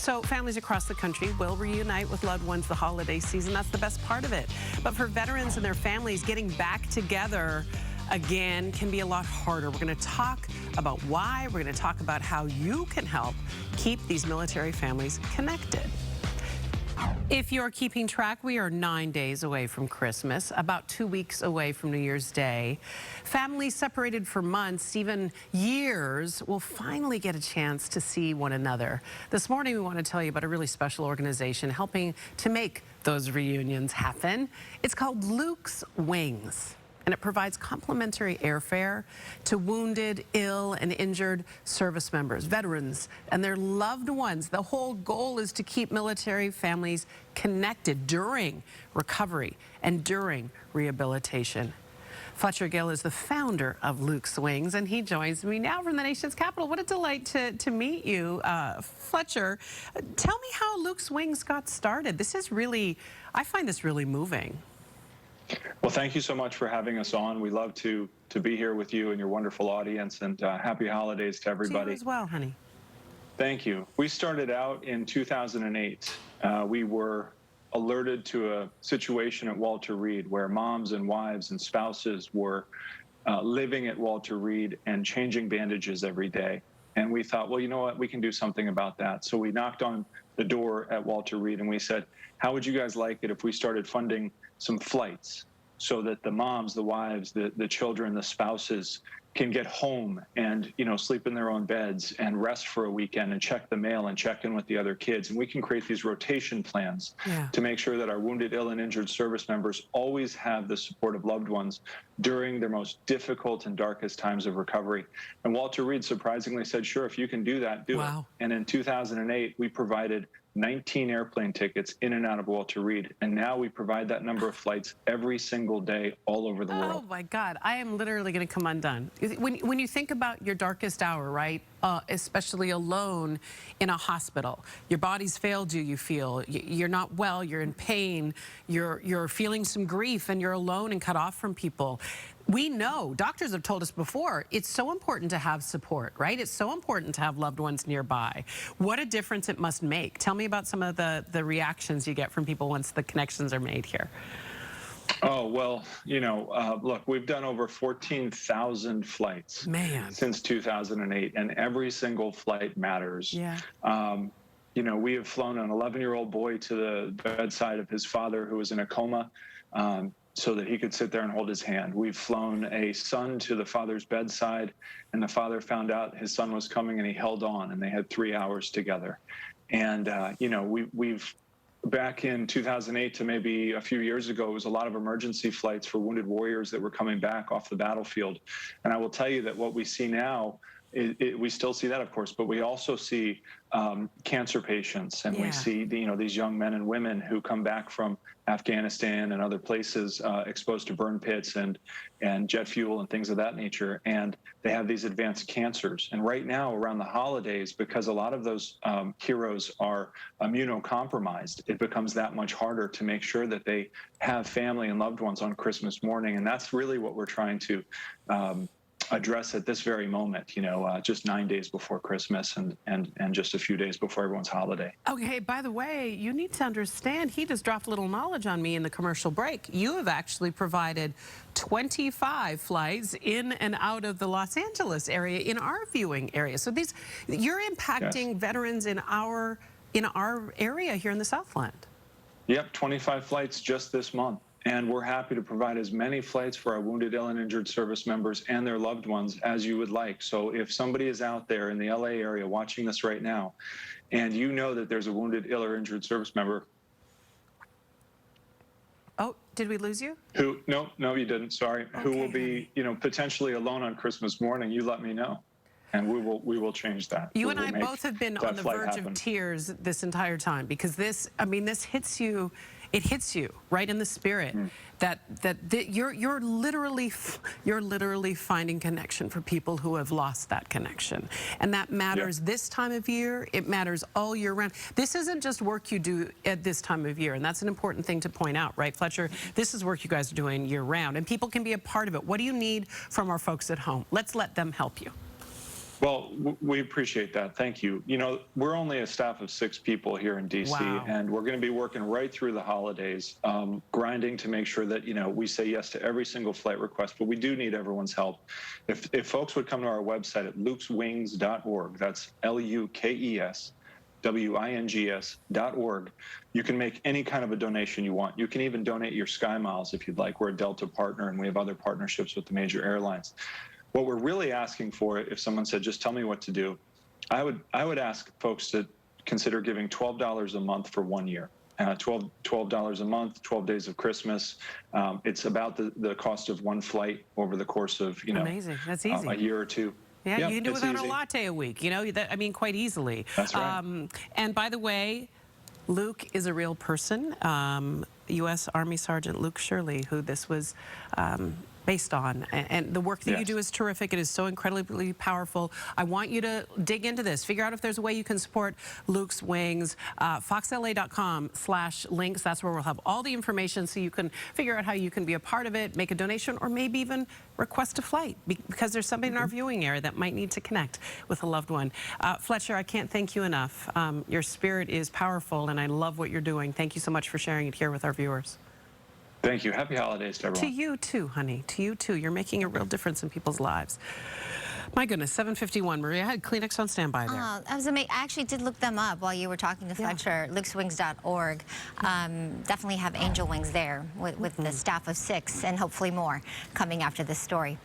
So families across the country will reunite with loved ones the holiday season. That's the best part of it. But for veterans and their families, getting back together again can be a lot harder. We're going to talk about why. We're going to talk about how you can help keep these military families connected. If you're keeping track, we are 9 days away from Christmas, about 2 weeks away from New Year's Day. Families separated for months, even years, will finally get a chance to see one another. This morning, we want to tell you about a really special organization helping to make those reunions happen. It's called Luke's Wings, and it provides complimentary airfare to wounded, ill, and injured service members, veterans, and their loved ones. The whole goal is to keep military families connected during recovery and during rehabilitation. Fletcher Gill is the founder of Luke's Wings, and he joins me now from the nation's capital. What a delight to meet you, Fletcher. Tell me how Luke's Wings got started. This is really, I find this really moving. Well, thank you so much for having us on. We love to be here with you and your wonderful audience, and happy holidays to everybody. To you as well, honey. Thank you. We started out in 2008. We were alerted to a situation at Walter Reed where moms and wives and spouses were living at Walter Reed and changing bandages every day. And we thought, well, you know what, we can do something about that. So we knocked on the door at Walter Reed and we said, how would you guys like it if we started funding some flights so that the moms, the wives, the children, the spouses can get home and, you know, sleep in their own beds and rest for a weekend and check the mail and check in with the other kids. And we can create these rotation plans to make sure that our wounded, ill, and injured service members always have the support of loved ones during their most difficult and darkest times of recovery. And Walter Reed surprisingly said, sure, if you can do that, do it. And in 2008, we provided 19 airplane tickets in and out of Walter Reed. And now we provide that number of flights every single day all over the world. Oh my God, I am literally going to come undone. When you think about your darkest hour, right, especially alone in a hospital, your body's failed you, you feel, you're not well, you're in pain, you're feeling some grief, and you're alone and cut off from people. We know, doctors have told us before, it's so important to have support, right? It's so important to have loved ones nearby. What a difference it must make. Tell me about some of the reactions you get from people once the connections are made here. Oh, well, you know, look, we've done over 14,000 flights since 2008, and every single flight matters. You know, we have flown an 11-year-old boy to the bedside of his father who was in a coma, so that he could sit there and hold his hand. We've flown a son to the father's bedside, and the father found out his son was coming and he held on, and they had 3 hours together. And, you know, we've back in 2008 to maybe a few years ago, it was a lot of emergency flights for wounded warriors that were coming back off the battlefield. And I will tell you that what we see now, we still see that, of course, but we also see cancer patients, and we see these young men and women who come back from Afghanistan and other places exposed to burn pits and jet fuel and things of that nature, and they have these advanced cancers. And right now, around the holidays, because a lot of those heroes are immunocompromised, it becomes that much harder to make sure that they have family and loved ones on Christmas morning, and that's really what we're trying to address at this very moment, you know, just 9 days before Christmas and just a few days before everyone's holiday. Okay, by the way, you need to understand, he just dropped a little knowledge on me in the commercial break. You have actually provided 25 flights in and out of the Los Angeles area in our viewing area. So you're impacting veterans in our area here in the Southland. Yep, 25 flights just this month. And we're happy to provide as many flights for our wounded, ill, and injured service members and their loved ones as you would like. So if somebody is out there in the LA area watching this right now, and you know that there's a wounded, ill, or injured service member. Oh, did we lose you? No, you didn't, sorry. Okay, who will be, you know, potentially alone on Christmas morning, you let me know. And we will change that. You and I both have been on the verge of tears this entire time, because this, I mean, this hits you. It hits you right in the spirit that you're literally finding connection for people who have lost that connection, and that matters this time of year. It matters all year round. This isn't just work you do at this time of year, and that's an important thing to point out, right, Fletcher? This is work you guys are doing year round, and people can be a part of it. What do you need from our folks at home? Let's let them help you. Well, we appreciate that. Thank you. You know, we're only a staff of 6 people here in D.C., and we're going to be working right through the holidays, grinding to make sure that, you know, we say yes to every single flight request, but we do need everyone's help. If folks would come to our website at lukeswings.org, that's LUKES.WINGS.org, you can make any kind of a donation you want. You can even donate your Sky Miles if you'd like. We're a Delta partner, and we have other partnerships with the major airlines. What we're really asking for, if someone said, just tell me what to do, I would ask folks to consider giving $12 a month for 1 year. $12 a month, 12 days of Christmas. It's about the cost of one flight over the course of, you know, amazing. That's easy. A year or two. Yeah, yep, you can do without a latte a week, you know, I mean, quite easily. That's right. And by the way, Luke is a real person. U.S. Army Sergeant Luke Shirley, who this was based on. And the work that you do is terrific. It is so incredibly powerful. I want you to dig into this. Figure out if there's a way you can support Luke's Wings. foxla.com/links. That's where we'll have all the information so you can figure out how you can be a part of it, make a donation, or maybe even request a flight because there's somebody in our viewing area that might need to connect with a loved one. Fletcher, I can't thank you enough. Your spirit is powerful, and I love what you're doing. Thank you so much for sharing it here with our viewers. Thank you. Happy holidays to everyone. To you too, honey. To you too. You're making a real difference in people's lives. My goodness, 7:51. Maria, I had Kleenex on standby there. That was amazing. I actually did look them up while you were talking to Fletcher. Lukeswings.org. Definitely have angel wings there with the staff of 6 and hopefully more coming after this story.